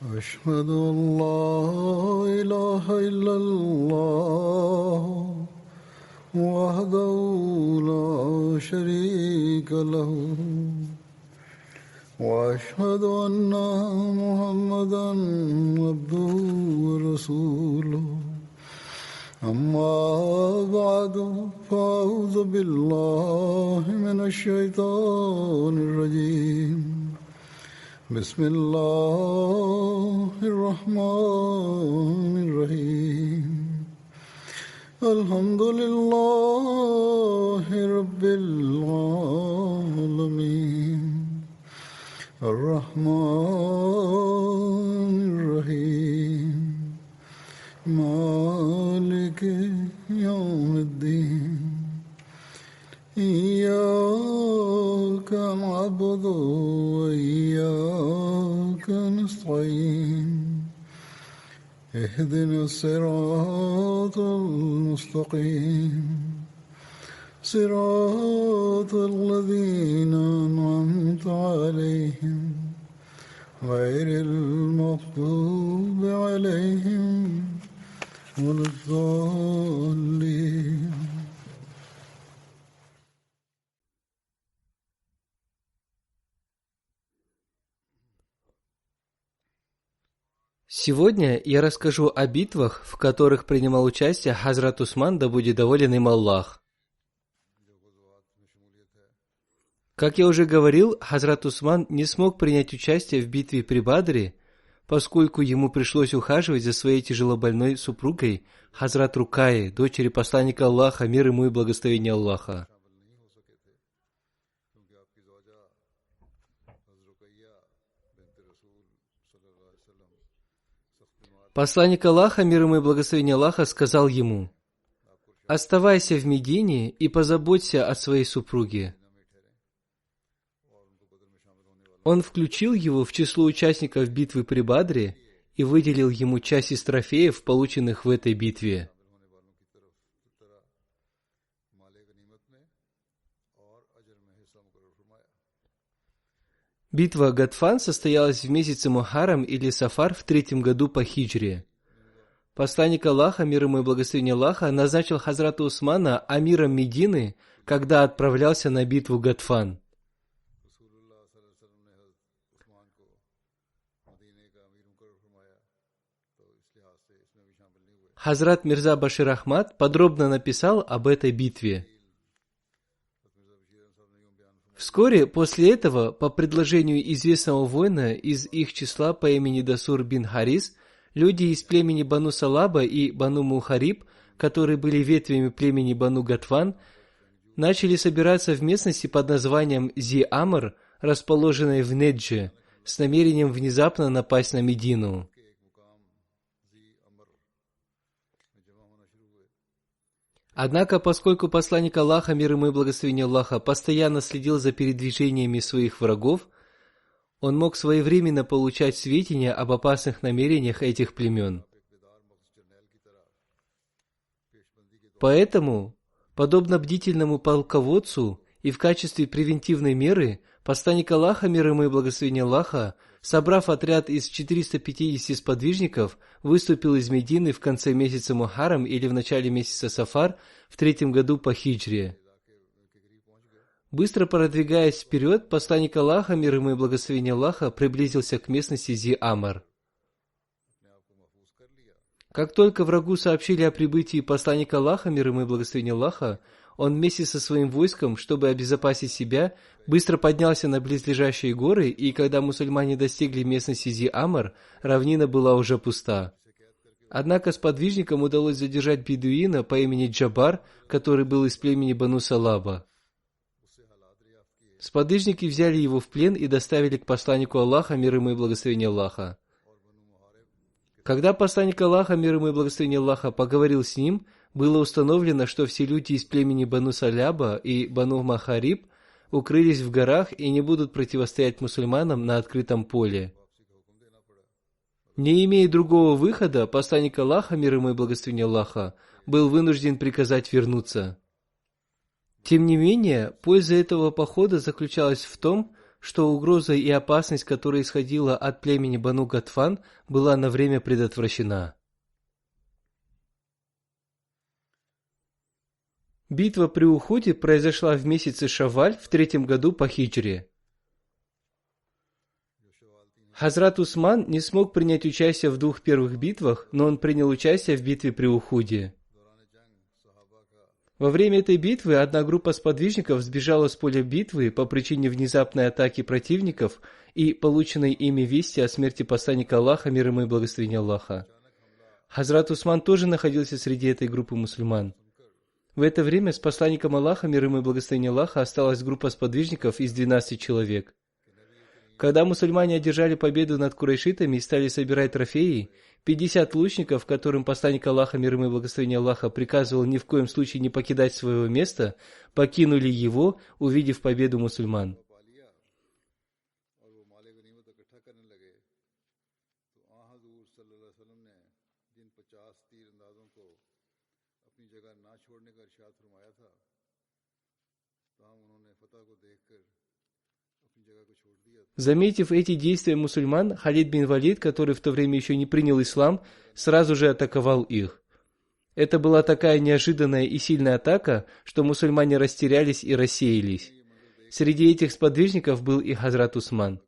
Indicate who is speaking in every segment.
Speaker 1: أشهد أن لا إله إلا الله وحده لا شريك له وأشهد أن محمدا عبده ورسوله أما بعد فأعوذ بالله من الشيطان الرجيم بسم الله الرحمن الرحيم الحمد لله رب العالمين الرحمن الرحيم مالك يوم الدين إياك نعبد وإياك نستعين اهدنا الصراط المستقيم صراط الذين أنعمت عليهم غير المغضوب عليهم ولا الضالين.
Speaker 2: Сегодня я расскажу о битвах, в которых принимал участие Хазрат Усман, да будет доволен им Аллах. Как я уже говорил, Хазрат Усман не смог принять участие в битве при Бадре, поскольку ему пришлось ухаживать за своей тяжелобольной супругой Хазрат Рукайи, дочери посланника Аллаха, мир ему и благословение Аллаха. Посланник Аллаха, мир ему и благословение Аллаха, сказал ему: «Оставайся в Медине и позаботься о своей супруге». Он включил его в число участников битвы при Бадре и выделил ему часть из трофеев, полученных в этой битве. Битва Гатфан состоялась в месяце Мухаррам или Сафар в 3-м году по хиджре. Посланник Аллаха, мир ему и благословение Аллаха, назначил Хазрата Усмана амиром Медины, когда отправлялся на битву Гатфан. Хазрат Мирза Башир Ахмад подробно написал об этой битве. Вскоре после этого, по предложению известного воина из их числа по имени Дасур бин Харис, люди из племени Бану Салаба и Бану Мухариб, которые были ветвями племени Бану Гатфан, начали собираться в местности под названием Зи-Амр, расположенной в Недже, с намерением внезапно напасть на Медину. Однако, поскольку посланник Аллаха, мир ему и благословение Аллаха, постоянно следил за передвижениями своих врагов, он мог своевременно получать сведения об опасных намерениях этих племен. Поэтому, подобно бдительному полководцу и в качестве превентивной меры, посланник Аллаха, мир ему и благословение Аллаха, собрав отряд из 450 сподвижников, выступил из Медины в конце месяца Мухаррам или в начале месяца Сафар в 3-м году по хиджре. Быстро продвигаясь вперед, посланник Аллаха, мир ему и благословение Аллаха, приблизился к местности Зи-Амр. Как только врагу сообщили о прибытии посланника Аллаха, мир ему и благословение Аллаха, он вместе со своим войском, чтобы обезопасить себя, быстро поднялся на близлежащие горы, и когда мусульмане достигли местности Зи-Амр, равнина была уже пуста. Однако сподвижникам удалось задержать бедуина по имени Джабар, который был из племени Бану Салаба. Сподвижники взяли его в плен и доставили к посланнику Аллаха, мир ему и благословение Аллаха. Когда посланник Аллаха, мир ему и благословение Аллаха, поговорил с ним, было установлено, что все люди из племени Бану Саляба и Бану Махариб укрылись в горах и не будут противостоять мусульманам на открытом поле. Не имея другого выхода, посланник Аллаха, мир ему и благословение Аллаха, был вынужден приказать вернуться. Тем не менее, польза этого похода заключалась в том, что угроза и опасность, которая исходила от племени Бану Гатфан, была на время предотвращена. Битва при Ухуде произошла в месяце Шавваль в 3-м году по хиджре. Хазрат Усман не смог принять участие в 2 первых битвах, но он принял участие в битве при Ухуде. Во время этой битвы одна группа сподвижников сбежала с поля битвы по причине внезапной атаки противников и полученной ими вести о смерти посланника Аллаха, мир ему и благословение Аллаха. Хазрат Усман тоже находился среди этой группы мусульман. В это время с посланником Аллаха, мир ему и благословение Аллаха, осталась группа сподвижников из 12 человек. Когда мусульмане одержали победу над курайшитами и стали собирать трофеи, 50 лучников, которым посланник Аллаха, мир ему и благословение Аллаха, приказывал ни в коем случае не покидать своего места, покинули его, увидев победу мусульман. Заметив эти действия мусульман, Халид бин Валид, который в то время еще не принял ислам, сразу же атаковал их. Это была такая неожиданная и сильная атака, что мусульмане растерялись и рассеялись. Среди этих сподвижников был и Хазрат Усман.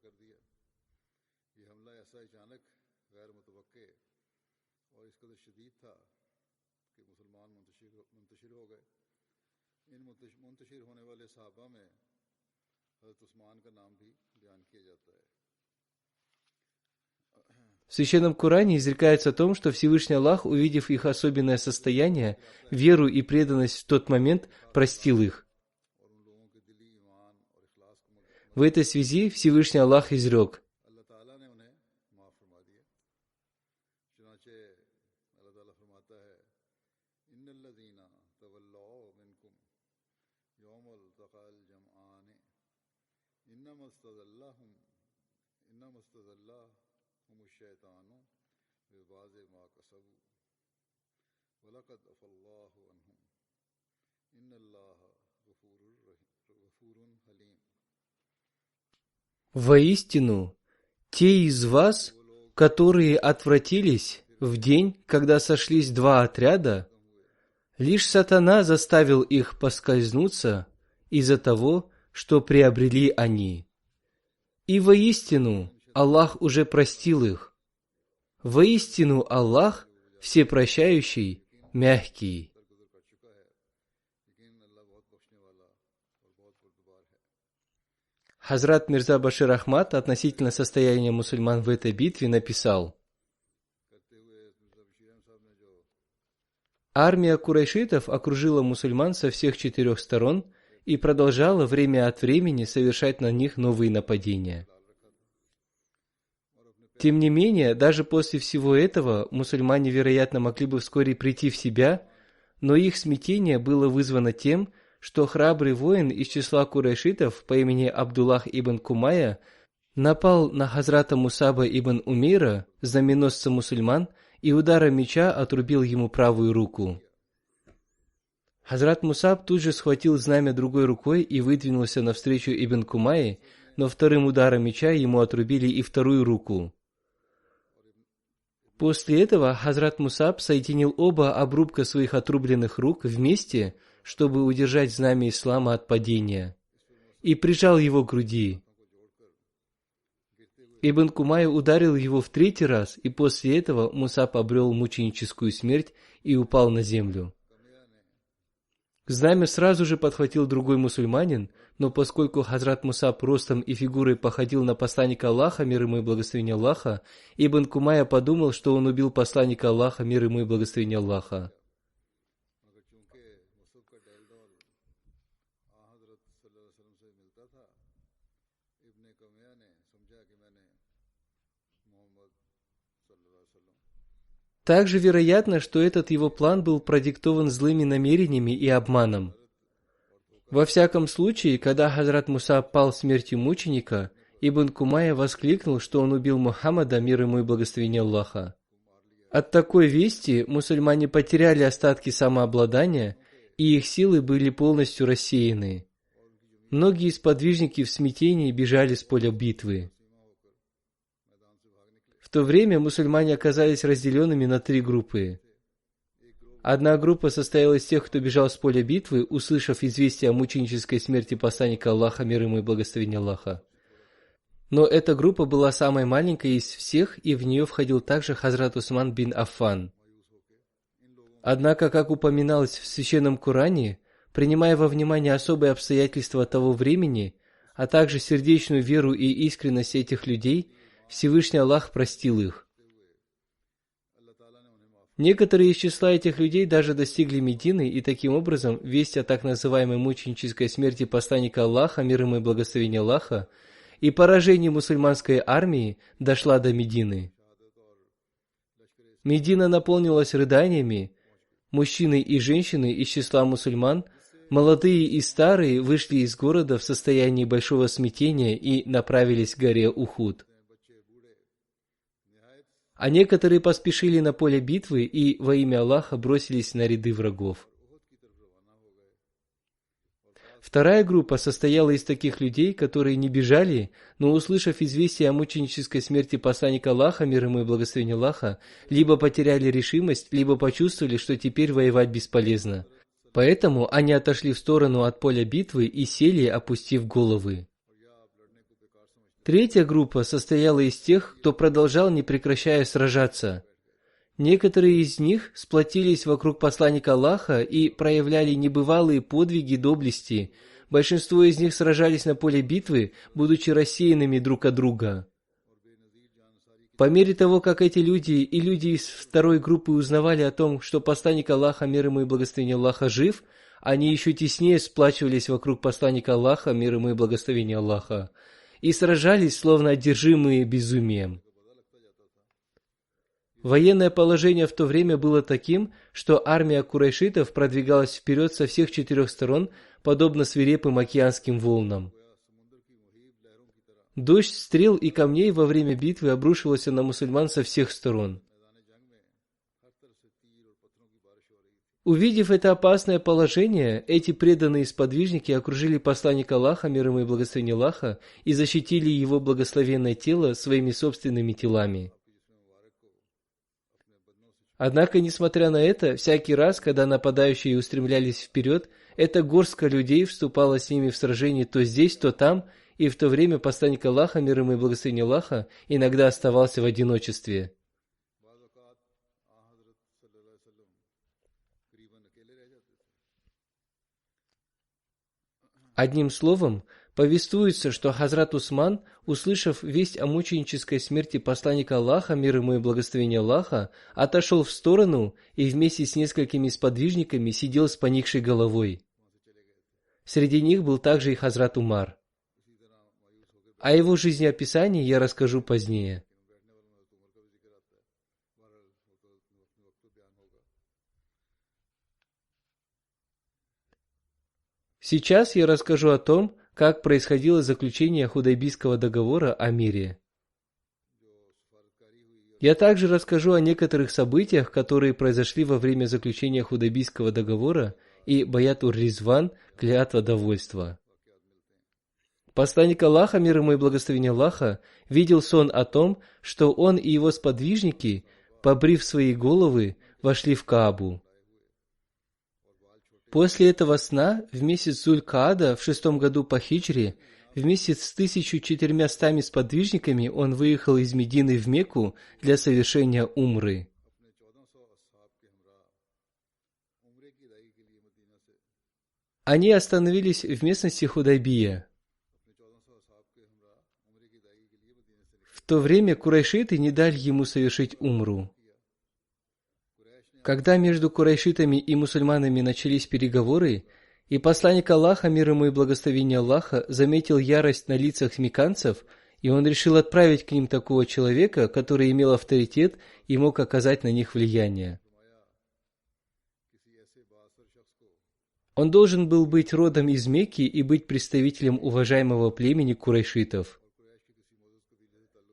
Speaker 2: В Священном Коране изрекается о том, что Всевышний Аллах, увидев их особенное состояние, веру и преданность в тот момент, простил их. В этой связи Всевышний Аллах изрек: «Воистину, те из вас, которые отвратились в день, когда сошлись 2 отряда, лишь сатана заставил их поскользнуться из-за того, что приобрели они. И воистину, Аллах уже простил их. Воистину, Аллах всепрощающий, мягкий». Хазрат Мирза Башир Ахмад относительно состояния мусульман в этой битве написал: армия курайшитов окружила мусульман со всех 4 сторон и продолжала время от времени совершать на них новые нападения. Тем не менее, даже после всего этого мусульмане, вероятно, могли бы вскоре прийти в себя, но их смятение было вызвано тем, что храбрый воин из числа курайшитов по имени Абдуллах ибн Кумая напал на Хазрата Мусаба ибн Умейра, знаменосца мусульман, и ударом меча отрубил ему правую руку. Хазрат Мусаб тут же схватил знамя другой рукой и выдвинулся навстречу ибн Кумае, но вторым ударом меча ему отрубили и вторую руку. После этого Хазрат Мусаб соединил оба обрубка своих отрубленных рук вместе, чтобы удержать знамя ислама от падения, и прижал его к груди. Ибн Кумай ударил его в 3-й раз, и после этого Мусаб обрел мученическую смерть и упал на землю. Знамя сразу же подхватил другой мусульманин, но поскольку Хазрат Мусаб ростом и фигурой походил на посланника Аллаха, мир ему и благословение Аллаха, Ибн Кумая подумал, что он убил посланника Аллаха, мир ему и благословение Аллаха. Также вероятно, что этот его план был продиктован злыми намерениями и обманом. Во всяком случае, когда Хазрат Муса пал смертью мученика, Ибн Кумая воскликнул, что он убил Мухаммада, мир ему и благословение Аллаха. От такой вести мусульмане потеряли остатки самообладания, и их силы были полностью рассеяны. Многие сподвижники в смятении бежали с поля битвы. В то время мусульмане оказались разделенными на 3 группы. Одна группа состояла из тех, кто бежал с поля битвы, услышав известие о мученической смерти посланника Аллаха, мир ему и благословение Аллаха. Но эта группа была самой маленькой из всех, и в нее входил также Хазрат Усман бин Аффан. Однако, как упоминалось в Священном Коране, принимая во внимание особые обстоятельства того времени, а также сердечную веру и искренность этих людей, Всевышний Аллах простил их. Некоторые из числа этих людей даже достигли Медины, и таким образом весть о так называемой мученической смерти посланника Аллаха, мир ему и благословение Аллаха, и поражении мусульманской армии дошла до Медины. Медина наполнилась рыданиями. Мужчины и женщины из числа мусульман, молодые и старые, вышли из города в состоянии большого смятения и направились к горе Ухуд. А некоторые поспешили на поле битвы и во имя Аллаха бросились на ряды врагов. Вторая группа состояла из таких людей, которые не бежали, но, услышав известие о мученической смерти посланника Аллаха, мир ему и благословение Аллаха, либо потеряли решимость, либо почувствовали, что теперь воевать бесполезно. Поэтому они отошли в сторону от поля битвы и сели, опустив головы. Третья группа состояла из тех, кто продолжал, не прекращая сражаться. Некоторые из них сплотились вокруг посланника Аллаха и проявляли небывалые подвиги доблести. Большинство из них сражались на поле битвы, будучи рассеянными друг от друга. По мере того, как эти люди и люди из второй группы узнавали о том, что посланник Аллаха, мир ему и благословение Аллаха, жив, они еще теснее сплачивались вокруг посланника Аллаха, мир ему и благословение Аллаха, и сражались, словно одержимые безумием. Военное положение в то время было таким, что армия курайшитов продвигалась вперед со всех 4 сторон, подобно свирепым океанским волнам. Дождь стрел и камней во время битвы обрушивался на мусульман со всех сторон. Увидев это опасное положение, эти преданные сподвижники окружили посланника Аллаха, мир ему и благословение Аллаха, и защитили его благословенное тело своими собственными телами. Однако, несмотря на это, всякий раз, когда нападающие устремлялись вперед, эта горстка людей вступала с ними в сражение то здесь, то там, и в то время посланник Аллаха, мир ему и благословение Аллаха, иногда оставался в одиночестве. Одним словом, повествуется, что Хазрат Усман, услышав весть о мученической смерти посланника Аллаха, мир ему и благословение Аллаха, отошел в сторону и вместе с несколькими сподвижниками сидел с поникшей головой. Среди них был также и Хазрат Умар. О его жизнеописании я расскажу позднее. Сейчас я расскажу о том, как происходило заключение Худайбийского договора о мире. Я также расскажу о некоторых событиях, которые произошли во время заключения Худайбийского договора и Баят-ур-Ризван, клятва довольства. Посланник Аллаха, мир ему и благословение Аллаха, видел сон о том, что он и его сподвижники, побрив свои головы, вошли в Каабу. После этого сна, в месяц Зуль-Каада в 6 году по хиджре, вместе с 1400 сподвижниками он выехал из Медины в Мекку для совершения умры. Они остановились в местности Худайбия. В то время курайшиты не дали ему совершить умру. Когда между курайшитами и мусульманами начались переговоры, и посланник Аллаха, мир ему и благословение Аллаха, заметил ярость на лицах мекканцев, и он решил отправить к ним такого человека, который имел авторитет и мог оказать на них влияние. Он должен был быть родом из Мекки и быть представителем уважаемого племени курайшитов.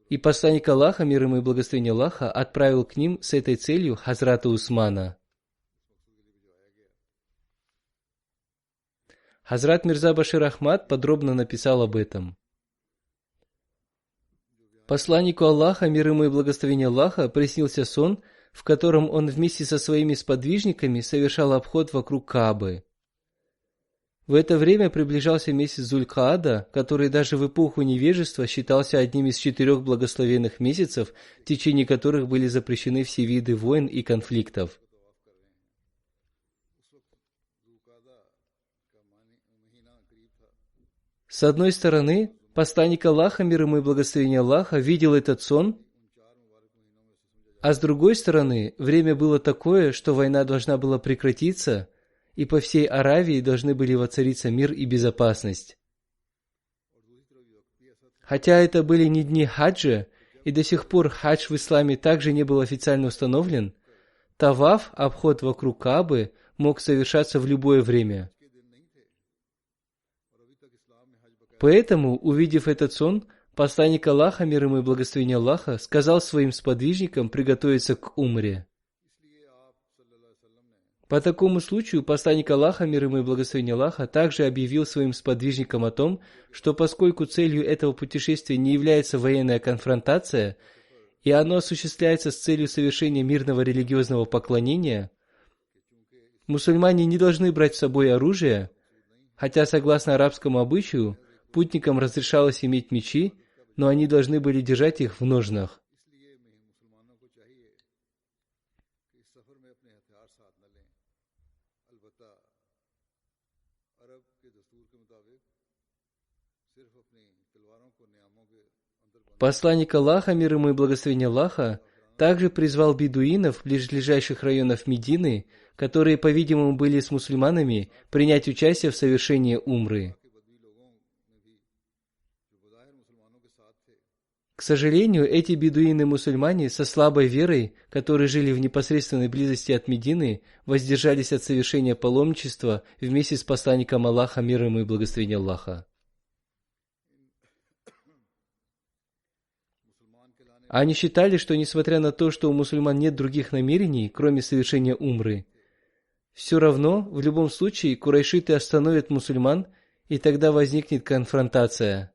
Speaker 2: И посланник Аллаха, мир ему и благословение Аллаха, отправил к ним с этой целью Хазрата Усмана. Хазрат Мирза Башир Ахмад подробно написал об этом. Посланнику Аллаха, мир ему и благословение Аллаха, приснился сон, в котором он вместе со своими сподвижниками совершал обход вокруг Каабы. В это время приближался месяц Зуль-Каада, который даже в эпоху невежества считался одним из 4 благословенных месяцев, в течение которых были запрещены все виды войн и конфликтов. С одной стороны, посланник Аллаха, мир ему и благословение Аллаха, видел этот сон, а с другой стороны, время было такое, что война должна была прекратиться, и по всей Аравии должны были воцариться мир и безопасность. Хотя это были не дни хаджа, и до сих пор хадж в исламе также не был официально установлен, таваф, обход вокруг Каабы, мог совершаться в любое время. Поэтому, увидев этот сон, посланник Аллаха, мир ему и благословение Аллаха, сказал своим сподвижникам приготовиться к умре. По такому случаю посланник Аллаха, мир ему и благословение Аллаха, также объявил своим сподвижникам о том, что поскольку целью этого путешествия не является военная конфронтация, и оно осуществляется с целью совершения мирного религиозного поклонения, мусульмане не должны брать с собой оружие, хотя, согласно арабскому обычаю, путникам разрешалось иметь мечи, но они должны были держать их в ножнах. Посланник Аллаха, мир ему и благословение Аллаха, также призвал бедуинов ближайших районов Медины, которые, по-видимому, были с мусульманами, принять участие в совершении умры. К сожалению, эти бедуины-мусульмане со слабой верой, которые жили в непосредственной близости от Медины, воздержались от совершения паломничества вместе с посланником Аллаха, мир ему и благословение Аллаха. Они считали, что несмотря на то, что у мусульман нет других намерений, кроме совершения умры, все равно, в любом случае, курайшиты остановят мусульман, и тогда возникнет конфронтация.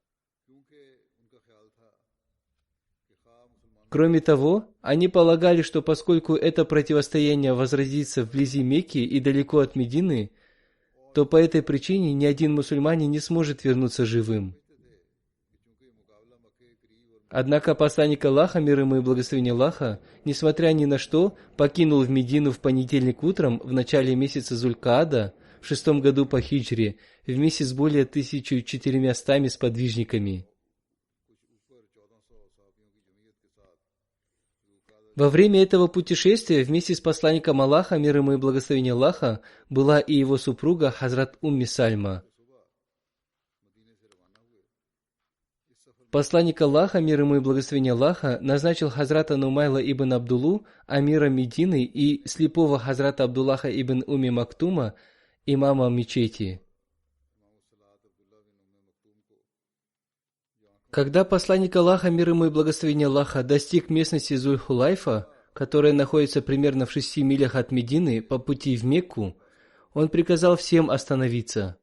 Speaker 2: Кроме того, они полагали, что поскольку это противостояние возродится вблизи Мекки и далеко от Медины, то по этой причине ни один мусульманин не сможет вернуться живым. Однако посланник Аллаха, мир ему и благословение Аллаха, несмотря ни на что, покинул в Медину в понедельник утром в начале месяца Зуль-Каада в 6 году по хиджре вместе с более 1400 сподвижниками. Во время этого путешествия вместе с посланником Аллаха, мир ему и благословение Аллаха, была и его супруга Хазрат Умми Сальма. Посланник Аллаха, мир ему и благословение Аллаха, назначил Хазрата Нумайла ибн Абдуллу, амира Медины, и слепого Хазрата Абдуллаха ибн Умми Мактума, имама мечети. Когда посланник Аллаха, мир ему и благословение Аллаха, достиг местности Зуль-Хулайфа, которая находится примерно в 6 милях от Медины по пути в Мекку, он приказал всем остановиться.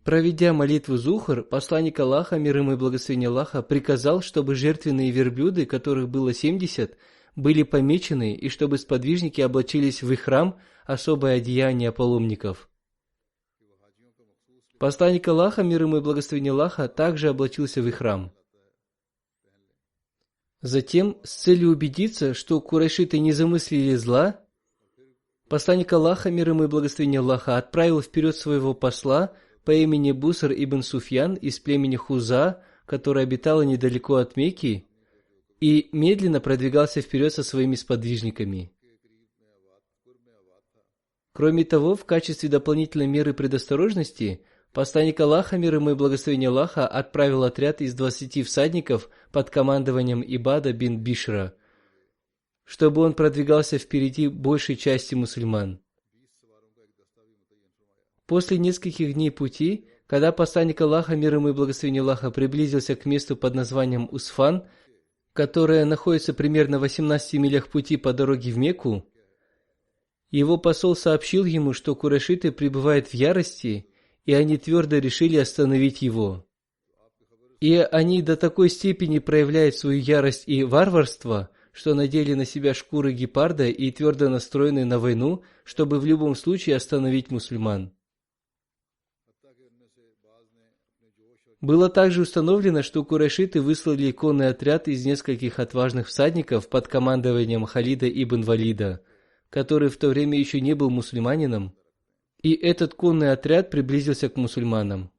Speaker 2: Проведя молитву Зухр, посланник Аллаха, мир ему и благословение Аллаха, приказал, чтобы жертвенные верблюды, которых было 70, были помечены, и чтобы сподвижники облачились в ихрам, особое одеяние паломников. Посланник Аллаха, мир ему и благословение Аллаха, также облачился в ихрам. Затем, с целью убедиться, что курайшиты не замыслили зла, посланник Аллаха, мир ему и благословение Аллаха, отправил вперед своего посла по имени Буср ибн Суфьян из племени Хуза, который обитало недалеко от Мекки, и медленно продвигался вперед со своими сподвижниками. Кроме того, в качестве дополнительной меры предосторожности, посланник Аллаха, мир ему и благословение Аллаха, отправил отряд из 20 всадников под командованием Ибада бин Бишра, чтобы он продвигался впереди большей части мусульман. После нескольких дней пути, когда посланник Аллаха, мир ему и благословение Аллаха, приблизился к месту под названием Усфан, которое находится примерно в 18 милях пути по дороге в Мекку, Его посол сообщил ему, что курайшиты пребывают в ярости, и они твердо решили остановить его. И они до такой степени проявляют свою ярость и варварство, что надели на себя шкуры гепарда и твердо настроены на войну, чтобы в любом случае остановить мусульман. Было также установлено, что курайшиты выслали конный отряд из нескольких отважных всадников под командованием Халида ибн Валида, который в то время еще не был мусульманином, и этот конный отряд приблизился к мусульманам.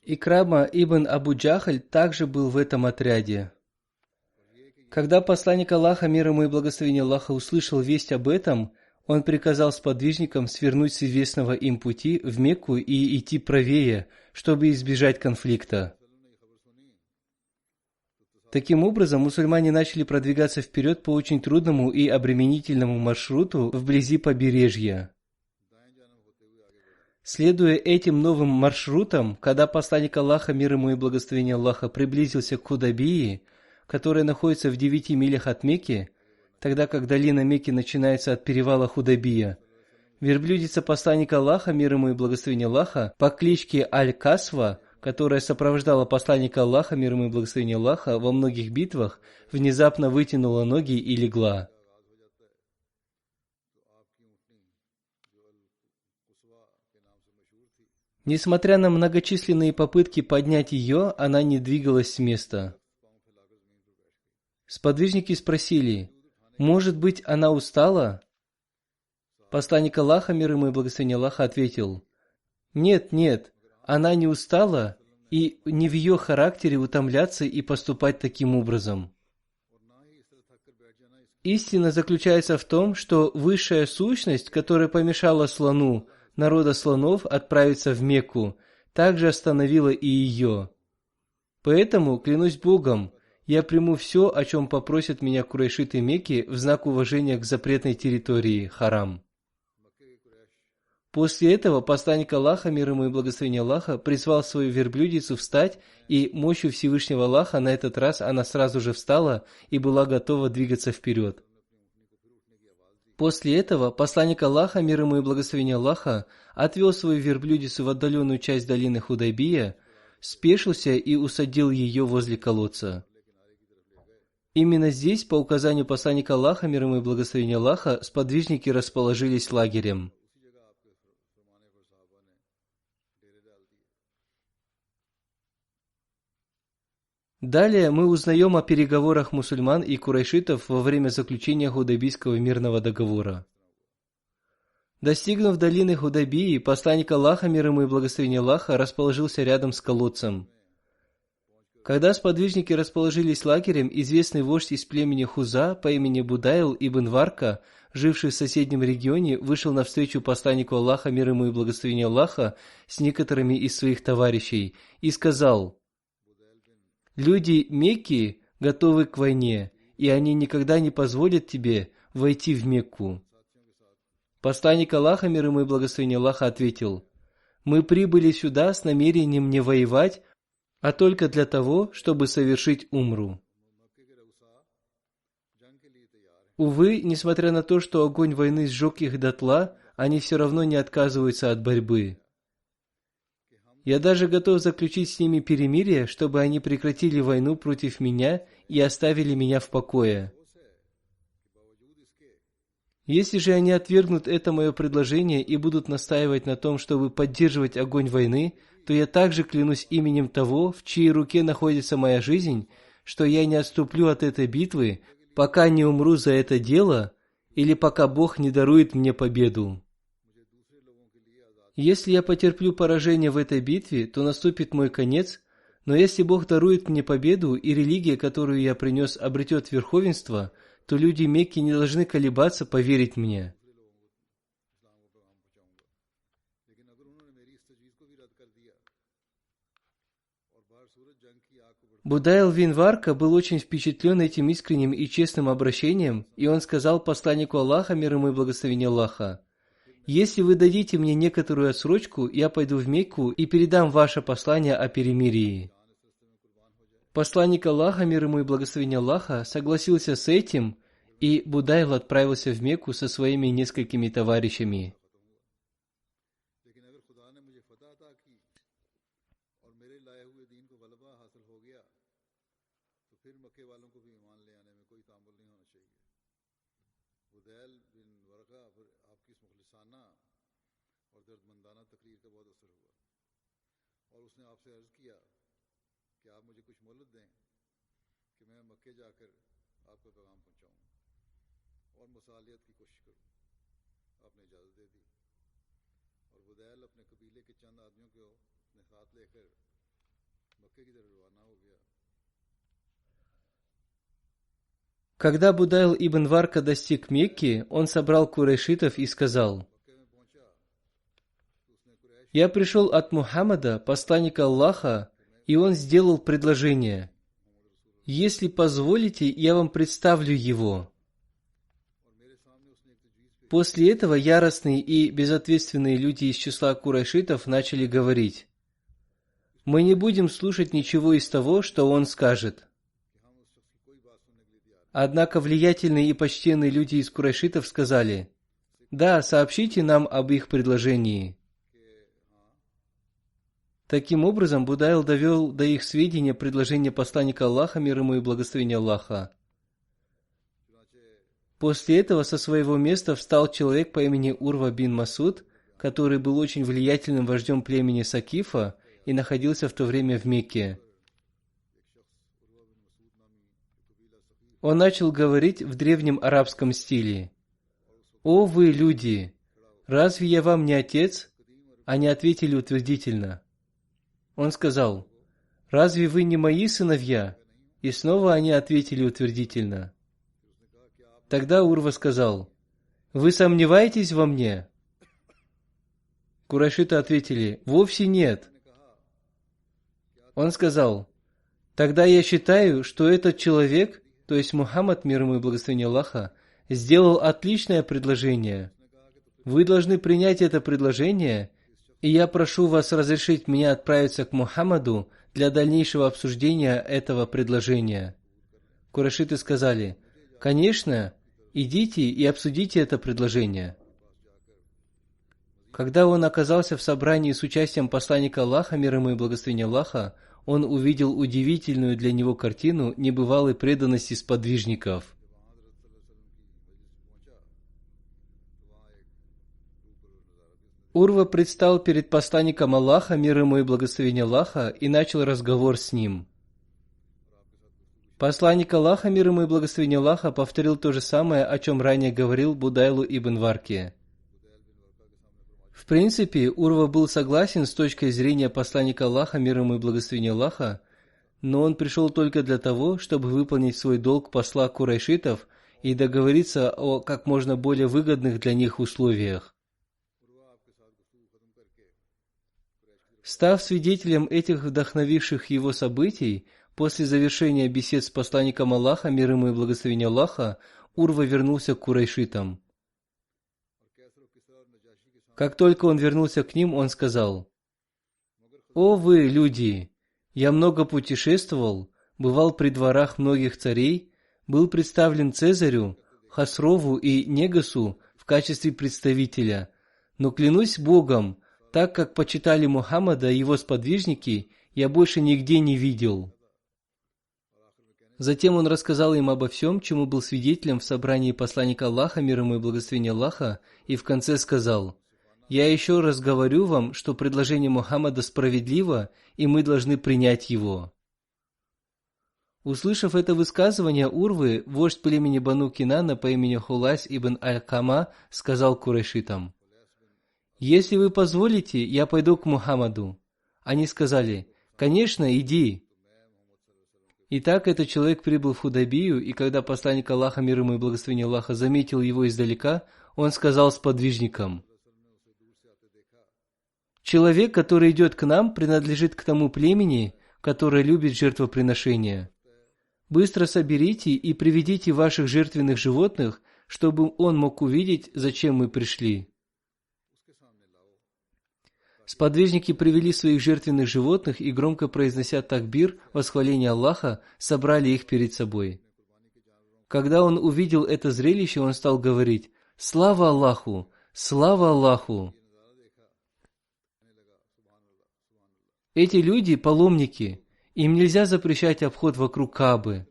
Speaker 2: Икрама ибн Абу Джахаль также был в этом отряде. Когда посланник Аллаха, мир ему и благословение Аллаха, услышал весть об этом, он приказал сподвижникам свернуть с известного им пути в Мекку и идти правее, чтобы избежать конфликта. Таким образом, мусульмане начали продвигаться вперед по очень трудному и обременительному маршруту вблизи побережья. Следуя этим новым маршрутам, когда посланник Аллаха, мир ему и благословение Аллаха, приблизился к Худайбии, которая находится в 9 милях от Мекки, тогда как долина Мекки начинается от перевала Худайбия, верблюдица посланника Аллаха, мир ему и благословение Аллаха, по кличке Аль-Касва, которая сопровождала посланника Аллаха, мир ему и благословение Аллаха, во многих битвах, внезапно вытянула ноги и легла. Несмотря на многочисленные попытки поднять ее, она не двигалась с места. Сподвижники спросили: «Может быть, она устала?» Посланник Аллаха, мир ему и благословение Аллаха, ответил: «Нет, нет, она не устала, и не в ее характере утомляться и поступать таким образом». Истина заключается в том, что высшая сущность, которая помешала слону, народа слонов, отправиться в Мекку, также остановила и ее. Поэтому, клянусь Богом, я приму все, о чем попросят меня курайшиты Мекки в знак уважения к запретной территории, харам. После этого посланник Аллаха, мир ему и благословение Аллаха, призвал свою верблюдицу встать, и мощью Всевышнего Аллаха на этот раз она сразу же встала и была готова двигаться вперед. После этого посланник Аллаха, мир ему и благословение Аллаха, отвел свою верблюдицу в отдаленную часть долины Худайбия, спешился и усадил ее возле колодца. Именно здесь, по указанию посланника Аллаха, мир ему и благословение Аллаха, сподвижники расположились лагерем. Далее мы узнаем о переговорах мусульман и курайшитов во время заключения Худайбийского мирного договора. Достигнув долины Худайбии, посланник Аллаха, мир ему и благословение Аллаха, расположился рядом с колодцем. Когда сподвижники расположились лагерем, известный вождь из племени Хуза по имени Будайл ибн Варка, живший в соседнем регионе, вышел навстречу посланнику Аллаха, мир ему и благословение Аллаха, с некоторыми из своих товарищей, и сказал: «Люди Мекки готовы к войне, и они никогда не позволят тебе войти в Мекку». Посланник Аллаха, мир ему и благословение Аллаха, ответил: «Мы прибыли сюда с намерением не воевать, а только для того, чтобы совершить умру». Увы, несмотря на то, что огонь войны сжег их дотла, они все равно не отказываются от борьбы. Я даже готов заключить с ними перемирие, чтобы они прекратили войну против меня и оставили меня в покое. Если же они отвергнут это мое предложение и будут настаивать на том, чтобы поддерживать огонь войны, то я также клянусь именем того, в чьей руке находится моя жизнь, что я не отступлю от этой битвы, пока не умру за это дело, или пока Бог не дарует мне победу. Если я потерплю поражение в этой битве, то наступит мой конец, но если Бог дарует мне победу и религия, которую я принес, обретет верховенство, то люди Мекки не должны колебаться поверить мне. Будайл бин Варка был очень впечатлен этим искренним и честным обращением, и он сказал посланнику Аллаха, мир ему и благословение Аллаха: Если вы дадите мне некоторую отсрочку, я пойду в Мекку и передам ваше послание о перемирии». Посланник Аллаха, мир ему и благословение Аллаха, согласился с этим, и Будайл отправился в Мекку со своими несколькими товарищами. Когда Будайл ибн Варка достиг Мекки, он собрал курайшитов и сказал: «Я пришел от Мухаммада, посланника Аллаха, и он сделал предложение. Если позволите, я вам представлю его». После этого яростные и безответственные люди из числа курайшитов начали говорить: «Мы не будем слушать ничего из того, что он скажет». Однако влиятельные и почтенные люди из курайшитов сказали: «Да, сообщите нам об их предложении». Таким образом, Будайл довел до их сведения предложение посланника Аллаха, мир ему и благословение Аллаха. После этого со своего места встал человек по имени Урва бин Масуд, который был очень влиятельным вождем племени Сакифа и находился в то время в Мекке. Он начал говорить в древнем арабском стиле: «О вы, люди! Разве я вам не отец?» Они ответили утвердительно. Он сказал: «Разве вы не мои сыновья?» И снова они ответили утвердительно. Тогда Урва сказал: «Вы сомневаетесь во мне?» Курайшиты ответили: «Вовсе нет». Он сказал: «Тогда я считаю, что этот человек, то есть Мухаммад, мир ему и благословение Аллаха, сделал отличное предложение. Вы должны принять это предложение, и я прошу вас разрешить мне отправиться к Мухаммаду для дальнейшего обсуждения этого предложения». Курайшиты сказали: «Конечно, идите и обсудите это предложение». Когда он оказался в собрании с участием посланника Аллаха, мир ему и благословение Аллаха, он увидел удивительную для него картину небывалой преданности сподвижников. Урва предстал перед посланником Аллаха, мир ему и благословение Аллаха, и начал разговор с ним. Посланник Аллаха, мир ему и благословение Аллаха, повторил то же самое, о чем ранее говорил Будайлу ибн Варке. В принципе, Урва был согласен с точкой зрения посланника Аллаха, мир ему и благословение Аллаха, но он пришел только для того, чтобы выполнить свой долг посла курайшитов и договориться о как можно более выгодных для них условиях. Став свидетелем этих вдохновивших его событий, после завершения бесед с посланником Аллаха, мир ему и благословение Аллаха, Урва вернулся к курайшитам. Как только он вернулся к ним, он сказал: «О вы, люди! Я много путешествовал, бывал при дворах многих царей, был представлен Цезарю, Хасрову и Негасу в качестве представителя, но клянусь Богом, так как почитали Мухаммада и его сподвижники, я больше нигде не видел». Затем он рассказал им обо всем, чему был свидетелем в собрании посланника Аллаха, мир ему и благословение Аллаха, и в конце сказал: «Я еще раз говорю вам, что предложение Мухаммада справедливо, и мы должны принять его». Услышав это высказывание Урвы, вождь племени Бану Кинана по имени Хулайс ибн Аль-Кама сказал курайшитам: «Если вы позволите, я пойду к Мухаммаду». Они сказали: «Конечно, иди». Итак, этот человек прибыл в Худайбию, и когда посланник Аллаха, мир ему и благословение Аллаха, заметил его издалека, он сказал сподвижникам: «Человек, который идет к нам, принадлежит к тому племени, которое любит жертвоприношения. Быстро соберите и приведите ваших жертвенных животных, чтобы он мог увидеть, зачем мы пришли». Сподвижники привели своих жертвенных животных и, громко произнося такбир, восхваление Аллаха, собрали их перед собой. Когда он увидел это зрелище, он стал говорить: «Слава Аллаху! Слава Аллаху!» Эти люди – паломники, им нельзя запрещать обход вокруг Каабы.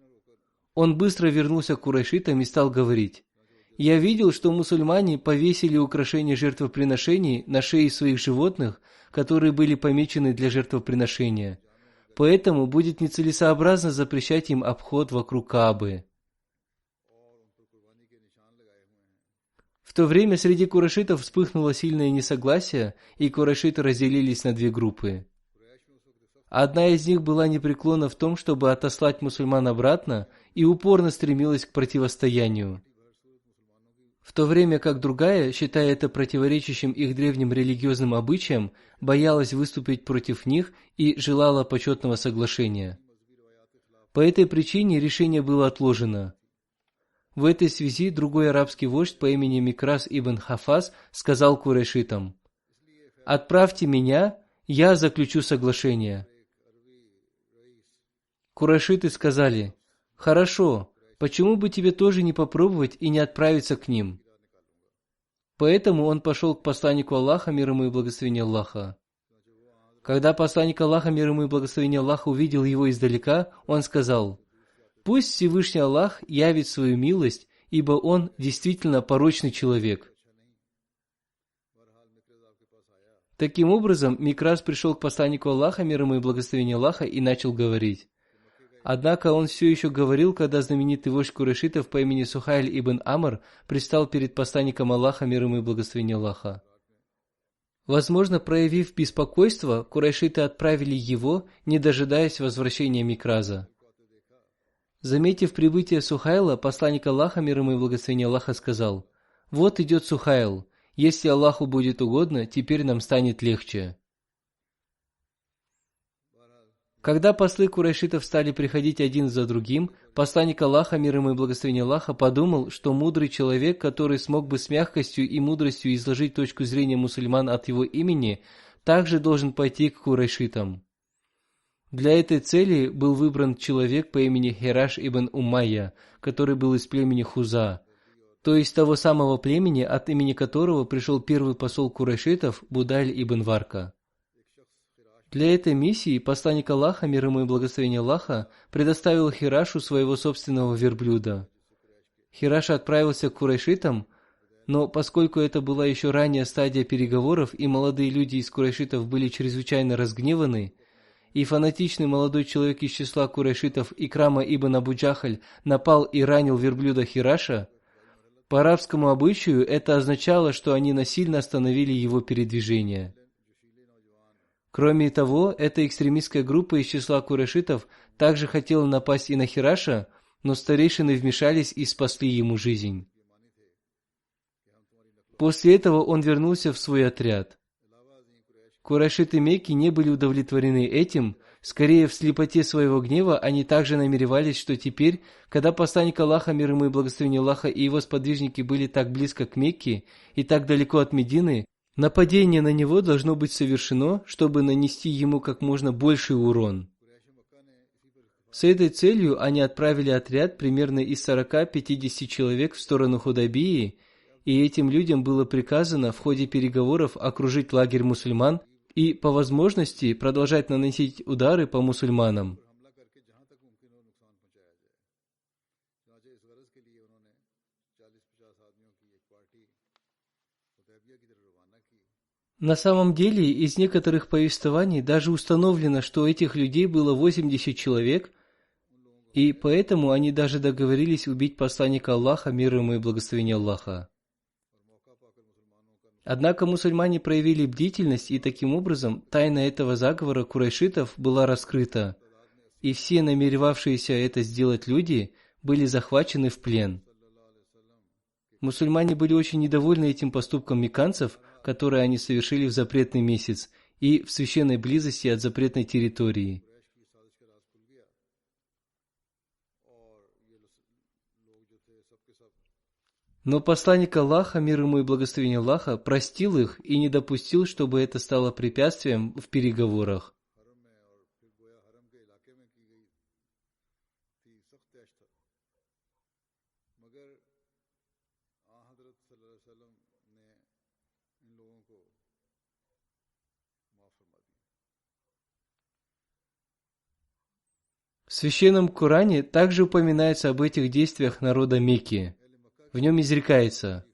Speaker 2: Он быстро вернулся к курайшитам и стал говорить: «Я видел, что мусульмане повесили украшения жертвоприношений на шеи своих животных, которые были помечены для жертвоприношения. Поэтому будет нецелесообразно запрещать им обход вокруг Каабы». В то время среди курайшитов вспыхнуло сильное несогласие, и курайшиты разделились на две группы. Одна из них была непреклонна в том, чтобы отослать мусульман обратно, и упорно стремилась к противостоянию, в то время как другая, считая это противоречащим их древним религиозным обычаям, боялась выступить против них и желала почетного соглашения. По этой причине решение было отложено. В этой связи другой арабский вождь по имени Микрас ибн Хафаз сказал курайшитам: «Отправьте меня, я заключу соглашение». Курайшиты сказали: «Хорошо, почему бы тебе тоже не попробовать и не отправиться к ним?» Поэтому он пошел к посланнику Аллаха, мир ему и благословение Аллаха. Когда посланник Аллаха, мир ему и благословение Аллаха, увидел его издалека, он сказал: «Пусть Всевышний Аллах явит свою милость, ибо он действительно порочный человек». Таким образом, Микрас пришел к посланнику Аллаха, мир ему и благословение Аллаха, и начал говорить. Однако он все еще говорил, когда знаменитый вождь курайшитов по имени Сухайль ибн Амр предстал перед посланником Аллаха, мир ему и благословение Аллаха. Возможно, проявив беспокойство, курайшиты отправили его, не дожидаясь возвращения Микраза. Заметив прибытие Сухайла, посланник Аллаха, мир ему и благословение Аллаха, сказал: «Вот идет Сухайл. Если Аллаху будет угодно, теперь нам станет легче». Когда послы курайшитов стали приходить один за другим, посланник Аллаха, мир ему и благословение Аллаха, подумал, что мудрый человек, который смог бы с мягкостью и мудростью изложить точку зрения мусульман от его имени, также должен пойти к курайшитам. Для этой цели был выбран человек по имени Хираш ибн Умайя, который был из племени Хуза, то есть того самого племени, от имени которого пришел первый посол курайшитов Будайль ибн Варка. Для этой миссии посланник Аллаха, мир ему и благословение Аллаха, предоставил Хирашу своего собственного верблюда. Хираш отправился к курайшитам, но поскольку это была еще ранняя стадия переговоров, и молодые люди из курайшитов были чрезвычайно разгневаны, и фанатичный молодой человек из числа курайшитов Икрама ибн Абу Джахаль напал и ранил верблюда Хираша, по арабскому обычаю это означало, что они насильно остановили его передвижение. Кроме того, эта экстремистская группа из числа курайшитов также хотела напасть и на Хираша, но старейшины вмешались и спасли ему жизнь. После этого он вернулся в свой отряд. Курайшиты Мекки не были удовлетворены этим, скорее в слепоте своего гнева они также намеревались, что теперь, когда посланник Аллаха, мир ему и благословение Аллаха, и его сподвижники были так близко к Мекке и так далеко от Медины, нападение на него должно быть совершено, чтобы нанести ему как можно больший урон. С этой целью они отправили отряд примерно из 40-50 человек в сторону Худайбии, и этим людям было приказано в ходе переговоров окружить лагерь мусульман и, по возможности, продолжать наносить удары по мусульманам. На самом деле, из некоторых повествований даже установлено, что у этих людей было 80 человек, и поэтому они даже договорились убить посланника Аллаха, мир ему и благословение Аллаха. Однако мусульмане проявили бдительность, и таким образом тайна этого заговора курайшитов была раскрыта, и все намеревавшиеся это сделать люди были захвачены в плен. Мусульмане были очень недовольны этим поступком мекканцев, которые они совершили в запретный месяц и в священной близости от запретной территории. Но посланник Аллаха, мир ему и благословение Аллаха, простил их и не допустил, чтобы это стало препятствием в переговорах. В Священном Коране также упоминается об этих действиях народа Мекки. В нем изрекается: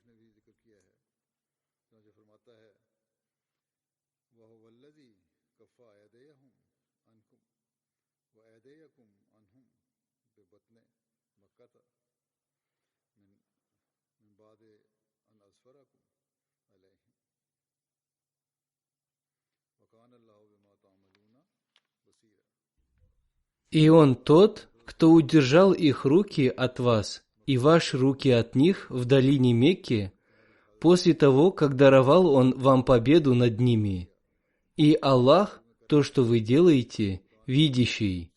Speaker 2: «И Он тот, кто удержал их руки от вас и ваши руки от них в долине Мекки, после того, как даровал Он вам победу над ними. И Аллах, то, что вы делаете, видящий».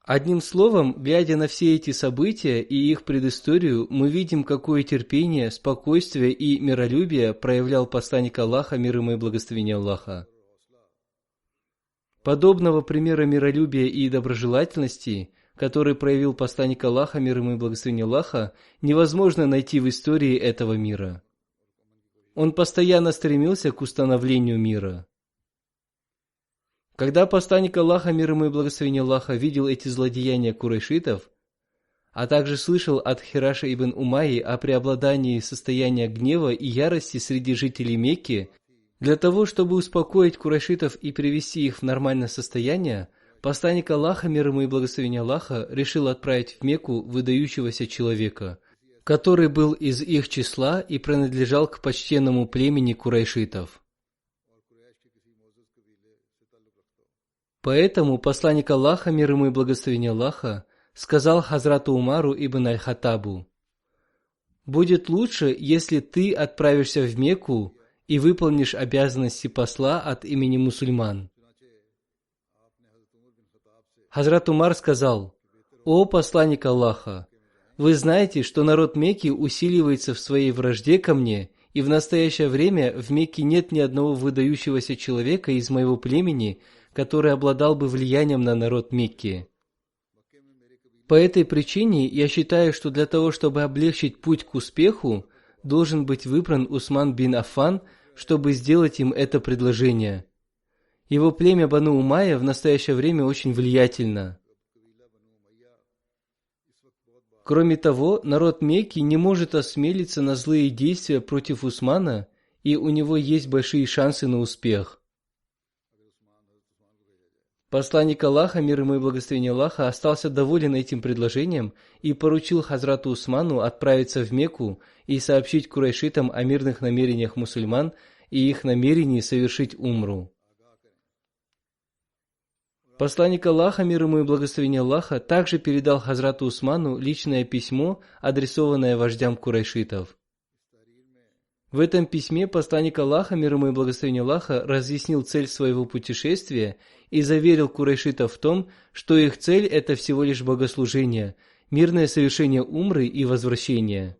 Speaker 2: Одним словом, глядя на все эти события и их предысторию, мы видим, какое терпение, спокойствие и миролюбие проявлял посланник Аллаха, мир ему и благословение Аллаха. Подобного примера миролюбия и доброжелательности, который проявил посланник Аллаха, мир ему и благословение Аллаха, невозможно найти в истории этого мира. Он постоянно стремился к установлению мира. Когда посланник Аллаха, мир ему и благословение Аллаха, видел эти злодеяния курайшитов, а также слышал от Хираша ибн Умайи о преобладании состояния гнева и ярости среди жителей Мекки, для того, чтобы успокоить курайшитов и привести их в нормальное состояние, посланник Аллаха, мир ему и благословение Аллаха, решил отправить в Мекку выдающегося человека, который был из их числа и принадлежал к почтенному племени курайшитов. Поэтому посланник Аллаха, мир ему и благословение Аллаха, сказал Хазрату Умару ибн аль-Хаттабу: «Будет лучше, если ты отправишься в Мекку и выполнишь обязанности посла от имени мусульман». Хазрат Умар сказал: «О посланник Аллаха, вы знаете, что народ Мекки усиливается в своей вражде ко мне, и в настоящее время в Мекке нет ни одного выдающегося человека из моего племени, который обладал бы влиянием на народ Мекки. По этой причине я считаю, что для того, чтобы облегчить путь к успеху, должен быть выбран Усман бин Аффан, чтобы сделать им это предложение. Его племя Бану Умайя в настоящее время очень влиятельно. Кроме того, народ Мекки не может осмелиться на злые действия против Усмана, и у него есть большие шансы на успех». Посланник Аллаха, мир ему и благословение Аллаха, остался доволен этим предложением и поручил Хазрату Усману отправиться в Мекку и сообщить курайшитам о мирных намерениях мусульман и их намерении совершить умру. Посланник Аллаха, мир ему и благословение Аллаха, также передал Хазрату Усману личное письмо, адресованное вождям курайшитов. В этом письме посланник Аллаха, мир ему и благословение Аллаха, разъяснил цель своего путешествия и заверил курайшитов в том, что их цель – это всего лишь богослужение, мирное совершение умры и возвращение.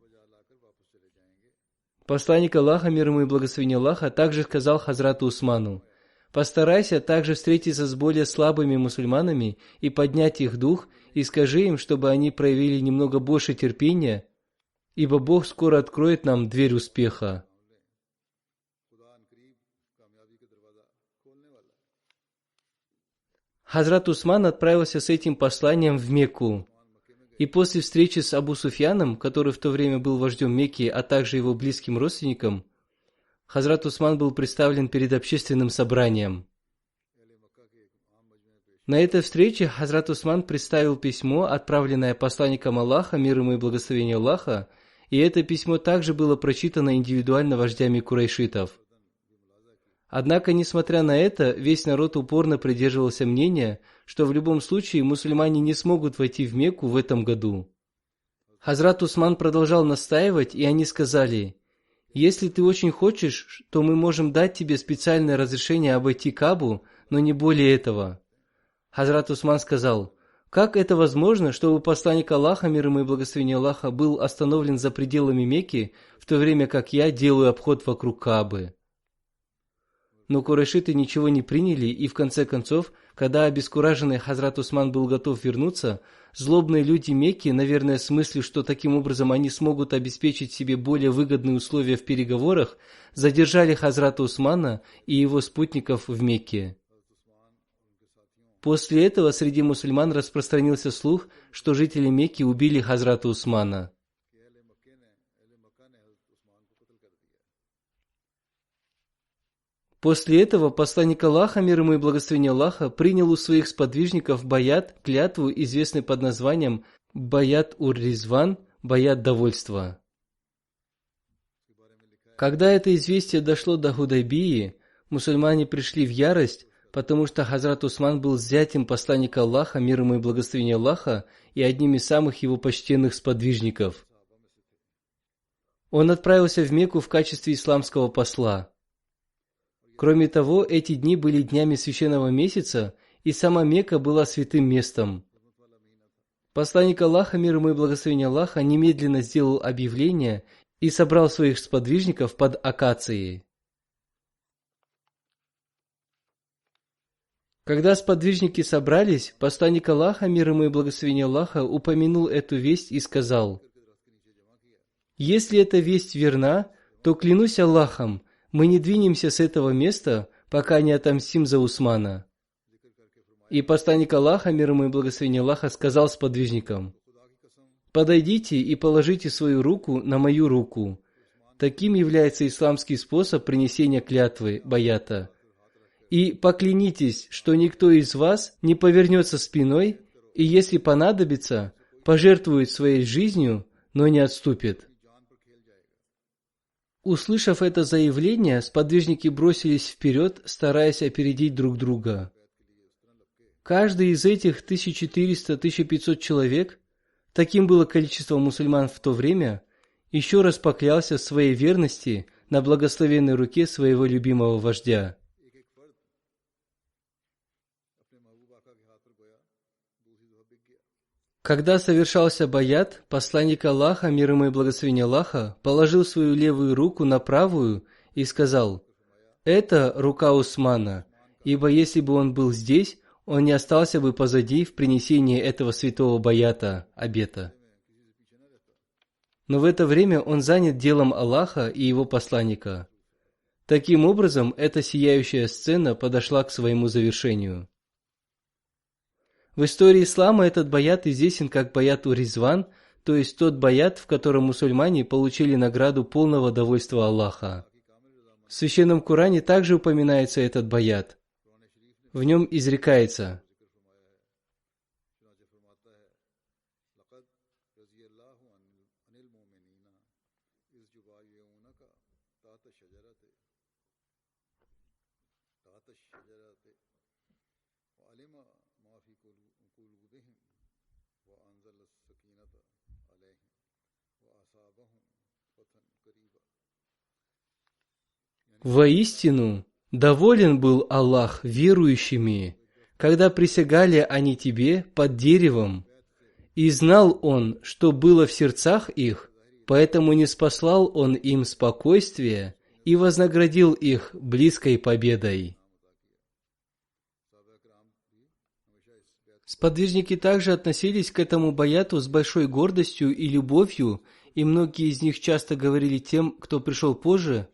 Speaker 2: Посланник Аллаха, мир ему и благословение Аллаха, также сказал Хазрату Усману: «Постарайся также встретиться с более слабыми мусульманами и поднять их дух, и скажи им, чтобы они проявили немного больше терпения, ибо Бог скоро откроет нам дверь успеха». Хазрат Усман отправился с этим посланием в Мекку. И после встречи с Абу Суфьяном, который в то время был вождем Мекки, а также его близким родственником, Хазрат Усман был представлен перед общественным собранием. На этой встрече Хазрат Усман представил письмо, отправленное посланником Аллаха, мир ему и благословение Аллаха, и это письмо также было прочитано индивидуально вождями курайшитов. Однако, несмотря на это, весь народ упорно придерживался мнения, что в любом случае мусульмане не смогут войти в Мекку в этом году. Хазрат Усман продолжал настаивать, и они сказали: «Если ты очень хочешь, то мы можем дать тебе специальное разрешение обойти Кабу, но не более этого». Хазрат Усман сказал: Как это возможно, чтобы посланник Аллаха, мир ему и благословение Аллаха, был остановлен за пределами Мекки, в то время как я делаю обход вокруг Каабы? Но курайшиты ничего не приняли, и в конце концов, когда обескураженный Хазрат Усман был готов вернуться, злобные люди Мекки, наверное, с мыслью, что таким образом они смогут обеспечить себе более выгодные условия в переговорах, задержали Хазрата Усмана и его спутников в Мекке. После этого среди мусульман распространился слух, что жители Мекки убили Хазрата Усмана. После этого посланник Аллаха, мир ему и благословение Аллаха, принял у своих сподвижников баят, клятву, известный под названием баят ур-Ризван, баят довольства. Когда это известие дошло до Худайбии, мусульмане пришли в ярость, потому что Хазрат Усман был зятем посланника Аллаха, мир ему и благословение Аллаха, и одним из самых его почтенных сподвижников. Он отправился в Мекку в качестве исламского посла. Кроме того, эти дни были днями священного месяца, и сама Мекка была святым местом. Посланник Аллаха, мир ему и благословение Аллаха, немедленно сделал объявление и собрал своих сподвижников под акацией. Когда сподвижники собрались, посланник Аллаха, мир ему и благословение Аллаха, упомянул эту весть и сказал: «Если эта весть верна, то клянусь Аллахом, мы не двинемся с этого места, пока не отомстим за Усмана». И посланник Аллаха, мир ему и благословение Аллаха, сказал сподвижникам: «Подойдите и положите свою руку на мою руку». Таким является исламский способ принесения клятвы, баята. «И поклянитесь, что никто из вас не повернется спиной, и если понадобится, пожертвует своей жизнью, но не отступит». Услышав это заявление, сподвижники бросились вперед, стараясь опередить друг друга. Каждый из этих 1400-1500 человек, таким было количество мусульман в то время, еще раз поклялся в своей верности на благословенной руке своего любимого вождя. Когда совершался баят, посланник Аллаха, мир ему и благословение Аллаха, положил свою левую руку на правую и сказал: «Это рука Усмана, ибо если бы он был здесь, он не остался бы позади в принесении этого святого баята, обета». Но в это время он занят делом Аллаха и его посланника. Таким образом, эта сияющая сцена подошла к своему завершению. В истории ислама этот баят известен как баят ур-Ризван, то есть тот баят, в котором мусульмане получили награду полного довольства Аллаха. В Священном Коране также упоминается этот баят. В нем изрекается: «Воистину, доволен был Аллах верующими, когда присягали они тебе под деревом, и знал Он, что было в сердцах их, поэтому не спаслал Он им спокойствие и вознаградил их близкой победой». Сподвижники также относились к этому баяту с большой гордостью и любовью, и многие из них часто говорили тем, кто пришел позже: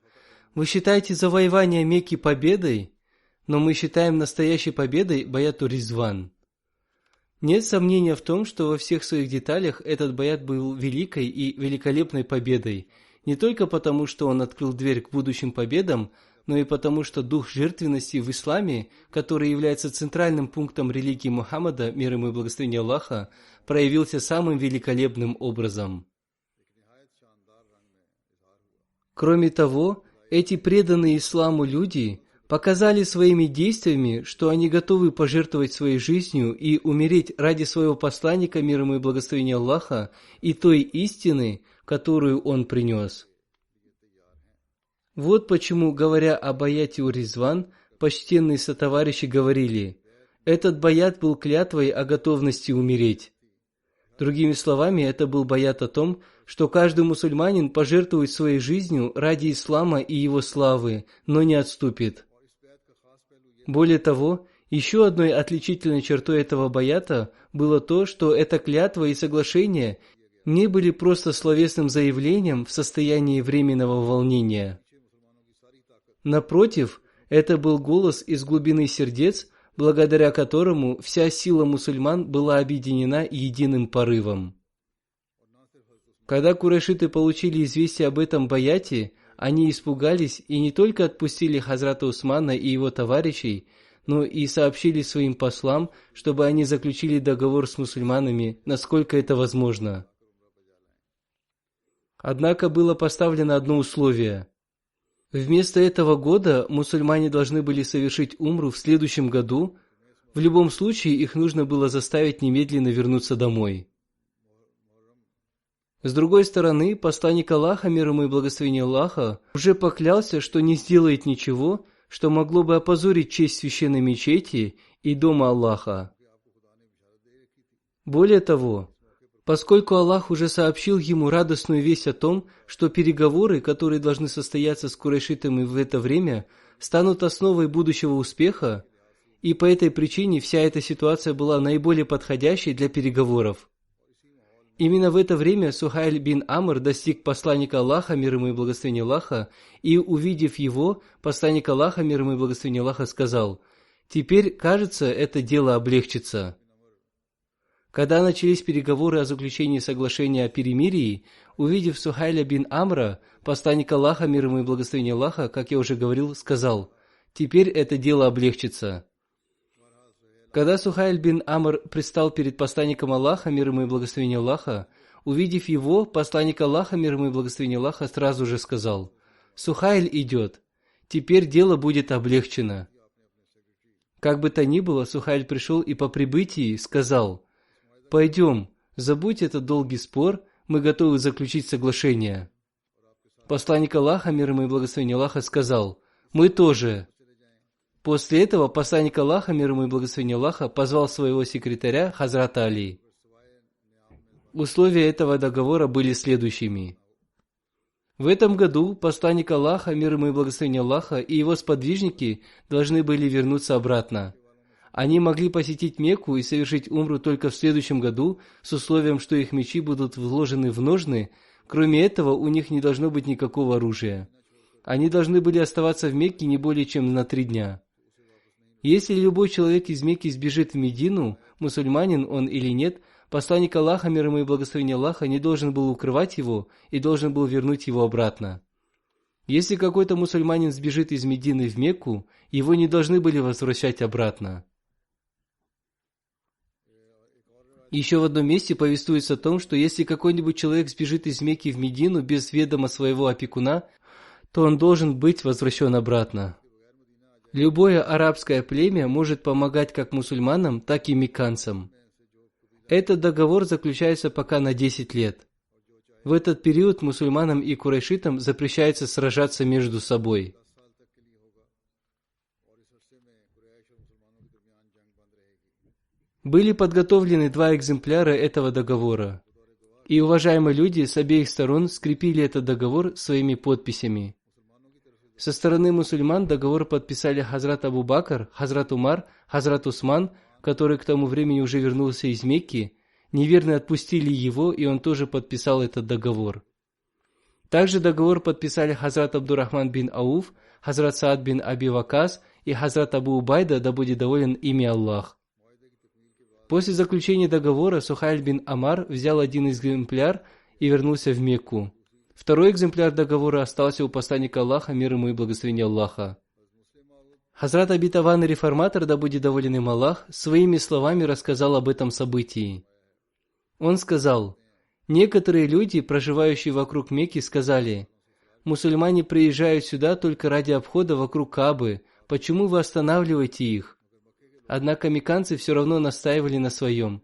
Speaker 2: «Вы считаете завоевание Мекки победой, но мы считаем настоящей победой баят ур-Ризван». Нет сомнения в том, что во всех своих деталях этот баят был великой и великолепной победой, не только потому, что он открыл дверь к будущим победам, но и потому, что дух жертвенности в исламе, который является центральным пунктом религии Мухаммада, мир ему и благословение Аллаха, проявился самым великолепным образом. Кроме того, эти преданные исламу люди показали своими действиями, что они готовы пожертвовать своей жизнью и умереть ради своего посланника, мир ему и благословение Аллаха, и той истины, которую он принес. Вот почему, говоря о баяте ур-Ризван, почтенные сотоварищи говорили: Этот баят был клятвой о готовности умереть. Другими словами, это был баят о том, что каждый мусульманин пожертвует своей жизнью ради ислама и его славы, но не отступит. Более того, еще одной отличительной чертой этого баята было то, что эта клятва и соглашение не были просто словесным заявлением в состоянии временного волнения. Напротив, это был голос из глубины сердец, благодаря которому вся сила мусульман была объединена единым порывом. Когда курайшиты получили известие об этом баяте, они испугались и не только отпустили Хазрата Усмана и его товарищей, но и сообщили своим послам, чтобы они заключили договор с мусульманами, насколько это возможно. Однако было поставлено одно условие. Вместо этого года мусульмане должны были совершить умру в следующем году. В любом случае их нужно было заставить немедленно вернуться домой. С другой стороны, посланник Аллаха, мир ему и благословение Аллаха, уже поклялся, что не сделает ничего, что могло бы опозорить честь священной мечети и дома Аллаха. Более того, поскольку Аллах уже сообщил ему радостную весть о том, что переговоры, которые должны состояться с курайшитами в это время, станут основой будущего успеха, и по этой причине вся эта ситуация была наиболее подходящей для переговоров. Именно в это время Сухайль бин Амр достиг посланника Аллаха, мир ему и благословение Аллаха, и, увидев его, посланник Аллаха, мир ему и благословение Аллаха, сказал: «Теперь, кажется, это дело облегчится». Когда начались переговоры о заключении соглашения о перемирии, увидев Сухайля бин Амра, посланник Аллаха, мир ему и благословение Аллаха, как я уже говорил, сказал: «Теперь это дело облегчится». Когда Сухайль бин Амр предстал перед посланником Аллаха, мир ему и благословение Аллаха, увидев его, посланник Аллаха, мир ему и благословение Аллаха, сразу же сказал: «Сухайль идет, теперь дело будет облегчено». Как бы то ни было, Сухайль пришел и по прибытии сказал: «Пойдем, забудь этот долгий спор, мы готовы заключить соглашение». Посланник Аллаха, мир ему и благословение Аллаха, сказал: «Мы тоже». После этого посланник Аллаха, мир ему и благословение Аллаха, позвал своего секретаря Хазрата Али. Условия этого договора были следующими. В этом году посланник Аллаха, мир ему и благословение Аллаха, и его сподвижники должны были вернуться обратно. Они могли посетить Мекку и совершить умру только в следующем году, с условием, что их мечи будут вложены в ножны. Кроме этого, у них не должно быть никакого оружия. Они должны были оставаться в Мекке не более чем на 3 дня. Если любой человек из Мекки сбежит в Медину, мусульманин он или нет, посланник Аллаха, мир ему и благословение Аллаха, не должен был укрывать его и должен был вернуть его обратно. Если какой-то мусульманин сбежит из Медины в Мекку, его не должны были возвращать обратно. Еще в одном месте повествуется о том, что если какой-нибудь человек сбежит из Мекки в Медину без ведома своего опекуна, то он должен быть возвращен обратно. Любое арабское племя может помогать как мусульманам, так и мекканцам. Этот договор заключается пока на 10 лет. В этот период мусульманам и курайшитам запрещается сражаться между собой. Были подготовлены 2 экземпляра этого договора, и уважаемые люди с обеих сторон скрепили этот договор своими подписями. Со стороны мусульман договор подписали Хазрат Абу Бакр, Хазрат Умар, Хазрат Усман, который к тому времени уже вернулся из Мекки. Неверные отпустили его, и он тоже подписал этот договор. Также договор подписали Хазрат Абдурахман бин Ауф, Хазрат Саад бин Аби Вакас и Хазрат Абу Убайда, да будет доволен ими Аллах. После заключения договора Сухайль бин Амар взял 1 экземпляр и вернулся в Мекку. 2 экземпляр договора остался у посланника Аллаха, мир ему и благословение Аллаха. Хазрат обетованный реформатор, да будет доволен им Аллах, своими словами рассказал об этом событии. Он сказал: «Некоторые люди, проживающие вокруг Мекки, сказали: мусульмане приезжают сюда только ради обхода вокруг Каабы, почему вы останавливаете их?» Однако мекканцы все равно настаивали на своем.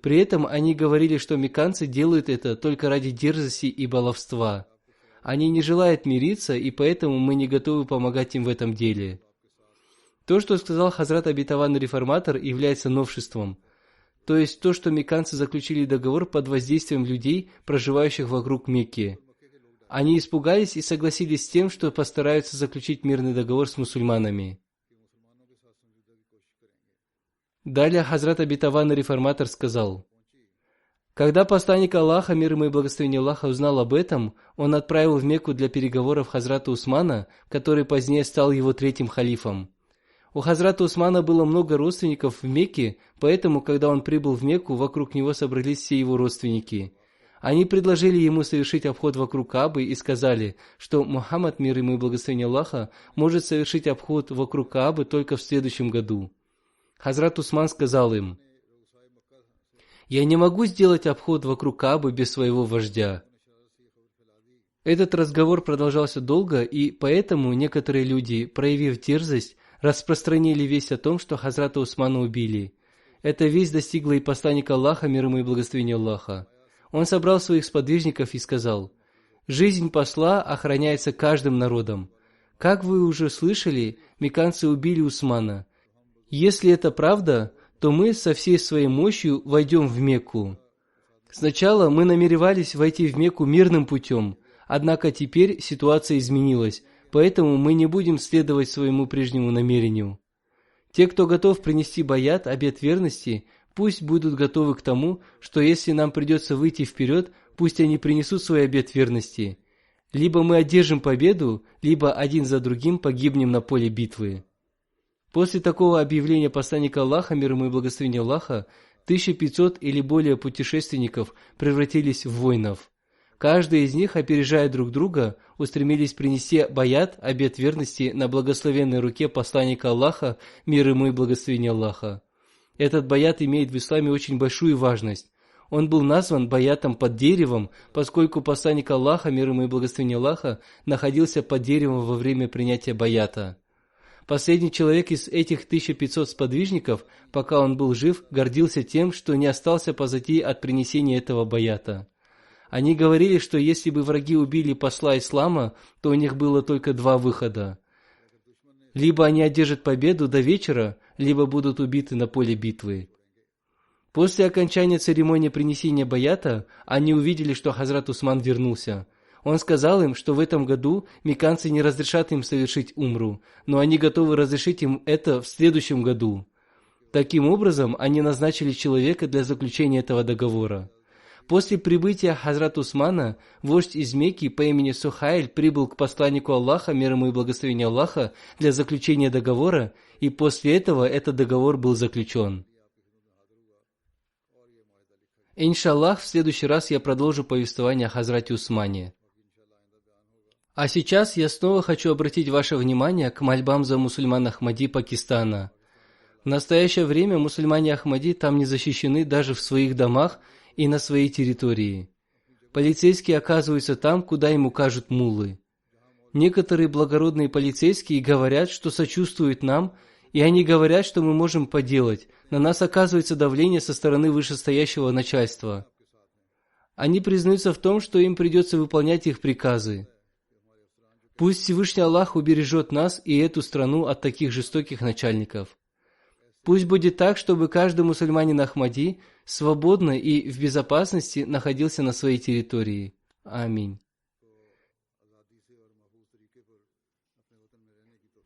Speaker 2: При этом они говорили, что мекканцы делают это только ради дерзости и баловства. Они не желают мириться, и поэтому мы не готовы помогать им в этом деле. То, что сказал Хазрат обетованный реформатор, является новшеством. То есть то, что мекканцы заключили договор под воздействием людей, проживающих вокруг Мекки. Они испугались и согласились с тем, что постараются заключить мирный договор с мусульманами. Далее Хазрат обетованный реформатор сказал: когда посланник Аллаха, мир ему и благословение Аллаха, узнал об этом, он отправил в Мекку для переговоров Хазрата Усмана, который позднее стал его третьим халифом. У Хазрата Усмана было много родственников в Мекке, поэтому, когда он прибыл в Мекку, вокруг него собрались все его родственники. Они предложили ему совершить обход вокруг Каабы и сказали, что Мухаммад, мир ему и благословение Аллаха, может совершить обход вокруг Каабы только в следующем году. Хазрат Усман сказал им: «Я не могу сделать обход вокруг Каабы без своего вождя». Этот разговор продолжался долго, и поэтому некоторые люди, проявив дерзость, распространили весть о том, что Хазрата Усмана убили. Эта весть достигла и посланника Аллаха, мир ему и благословение Аллаха. Он собрал своих сподвижников и сказал: «Жизнь посла охраняется каждым народом. Как вы уже слышали, мекканцы убили Усмана. Если это правда, то мы со всей своей мощью войдем в Мекку. Сначала мы намеревались войти в Мекку мирным путем, однако теперь ситуация изменилась, поэтому мы не будем следовать своему прежнему намерению. Те, кто готов принести баят, обет верности, пусть будут готовы к тому, что если нам придется выйти вперед, пусть они принесут свой обет верности. Либо мы одержим победу, либо один за другим погибнем на поле битвы». После такого объявления посланника Аллаха, мир ему и благословение Аллаха, 1500 или более путешественников превратились в воинов. Каждый из них, опережая друг друга, устремились принести баят, обет верности, на благословенной руке посланника Аллаха, мир ему и благословение Аллаха. Этот баят имеет в исламе очень большую важность. Он был назван баятом под деревом, поскольку посланник Аллаха, мир ему и благословение Аллаха, находился под деревом во время принятия баята. Последний человек из этих 1500 сподвижников, пока он был жив, гордился тем, что не остался позади от принесения этого баята. Они говорили, что если бы враги убили посла ислама, то у них было только два выхода. Либо они одержат победу до вечера, либо будут убиты на поле битвы. После окончания церемонии принесения баята, они увидели, что Хазрат Усман вернулся. Он сказал им, что в этом году мекканцы не разрешат им совершить умру, но они готовы разрешить им это в следующем году. Таким образом, они назначили человека для заключения этого договора. После прибытия Хазрата Усмана, вождь из Мекки по имени Сухайль прибыл к посланнику Аллаха, мир ему и благословение Аллаха, для заключения договора, и после этого этот договор был заключен. Иншаллах, в следующий раз я продолжу повествование о Хазрате Усмане. А сейчас я снова хочу обратить ваше внимание к мольбам за мусульман Ахмади Пакистана. В настоящее время мусульмане Ахмади там не защищены даже в своих домах и на своей территории. Полицейские оказываются там, куда им укажут муллы. Некоторые благородные полицейские говорят, что сочувствуют нам, и они говорят, что мы можем поделать. На нас оказывается давление со стороны вышестоящего начальства. Они признаются в том, что им придется выполнять их приказы. Пусть Всевышний Аллах убережет нас и эту страну от таких жестоких начальников. Пусть будет так, чтобы каждый мусульманин Ахмади свободно и в безопасности находился на своей территории. Аминь.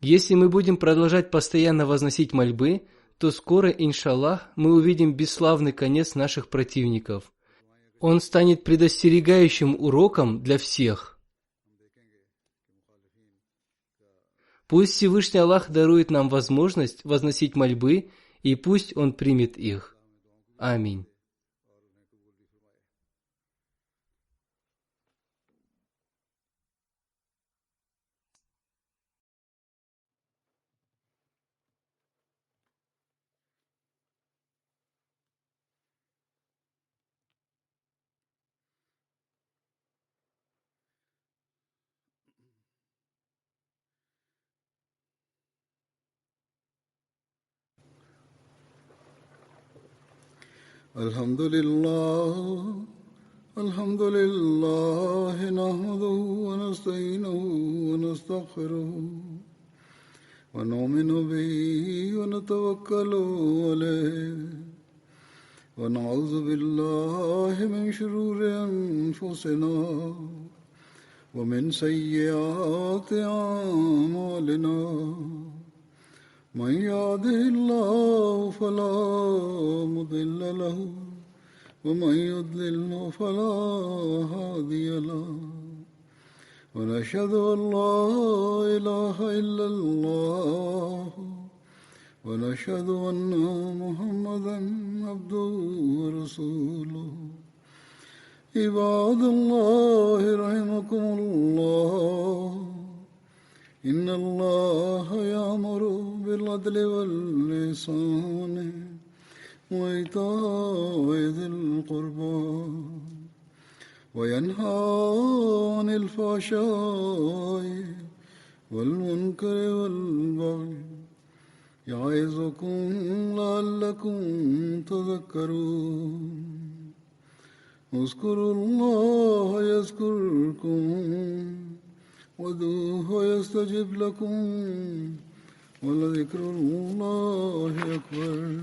Speaker 2: Если мы будем продолжать постоянно возносить мольбы, то скоро, иншаллах, мы увидим бесславный конец наших противников. Он станет предостерегающим уроком для всех. Пусть Всевышний Аллах дарует нам возможность возносить мольбы, и пусть Он примет их. Аминь.
Speaker 1: الحمد لله نحمده ونستعينه ونستغفره ونؤمن به ونتوكل عليه ونعوذ بالله من شرور أنفسنا ومن سيئات أعمالنا من يهده الله فلا مضل له ومن يضلل فلا هادي له ونشهد أن لا إله إلا الله ونشهد أن محمدا عبده ورسوله عباد الله رحمكم الله إن الله يأمر بالعدل والإحسان وإيتاء ذي القربى وينهى عن الفحشاء والمنكر والبغي يعظكم لعلكم تذكرون اذكروا الله يذكركم وادعوه يستجب لكم ولذكر الله أكبر